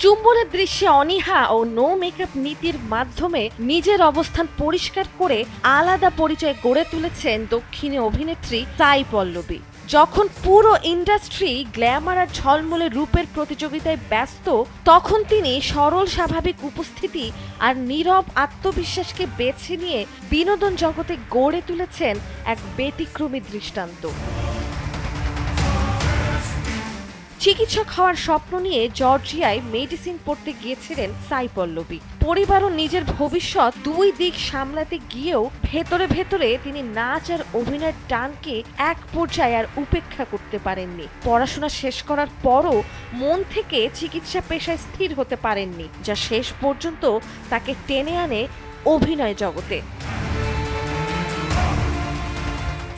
চুম্বনের দৃশ্যে অনীহা ও no makeup নীতির মাধ্যমে নিজের অবস্থান পরিষ্কার করে আলাদা পরিচয় গড়ে তুলেছেন দক্ষিণী অভিনেত্রী সাই পল্লবী। যখন পুরো ইন্ডাস্ট্রি গ্ল্যামার আর ঝলমলে রূপের প্রতিযোগিতায় ব্যস্ত, তখন তিনি সরল স্বাভাবিক উপস্থিতি আর নীরব আত্মবিশ্বাসকে বেছে নিয়ে বিনোদন জগতে গড়ে তুলেছেন এক ব্যতিক্রমী দৃষ্টান্ত। চিকিৎসক হওয়ার স্বপ্ন নিয়ে জর্জিয়ায় মেডিসিন পড়তে গিয়েছিলেন সাই পল্লবী। পরিবার ও নিজের ভবিষ্যৎ দুই দিক সামলাতে গিয়েও ভেতরে ভেতরে তিনি নাচ আর অভিনয়ের টানকে এক পর্যায়ে আর উপেক্ষা করতে পারেননি। পড়াশোনা শেষ করার পরও মন থেকে চিকিৎসা পেশায় স্থির হতে পারেননি, যা শেষ পর্যন্ত তাকে টেনে আনে অভিনয় জগতে।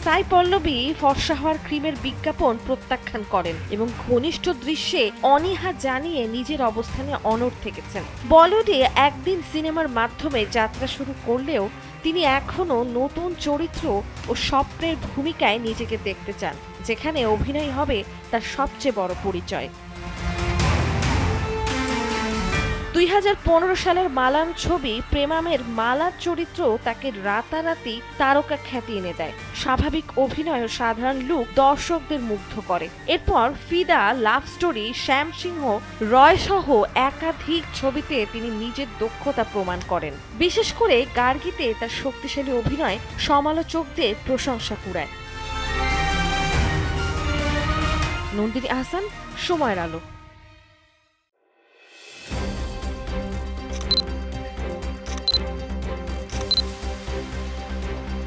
সাই পল্লবী ফর্সা হওয়ার ক্রিমের বিজ্ঞাপন প্রত্যাখ্যান করেন এবং ঘনিষ্ঠ দৃশ্যে অনীহা জানিয়ে নিজের অবস্থানে অনড় থেকেছেন। বলিউডে একদিন সিনেমার মাধ্যমে যাত্রা শুরু করলেও তিনি এখনও নতুন চরিত্র ও স্বপ্নের ভূমিকায় নিজেকে দেখতে চান, যেখানে অভিনয় হবে তার সবচেয়ে বড় পরিচয়। 2015 সালের মালায়ালাম ছবি প্রেমামের মালার চরিত্র তাকে রাতারাতি তারকা খ্যাতি এনে দেয়। স্বাভাবিক অভিনয় ও সাধারণ লুক দর্শকদের মুগ্ধ করে। এরপর ফিদা, লাভ স্টোরি, শ্যাম সিংহ, রয় সহ একাধিক ছবিতে তিনি নিজের দক্ষতা প্রমাণ করেন। বিশেষ করে গার্গিতে তার শক্তিশালী অভিনয় সমালোচকদের প্রশংসা কুড়ায়। নন্দিনী আহসান, সময়ের আলো।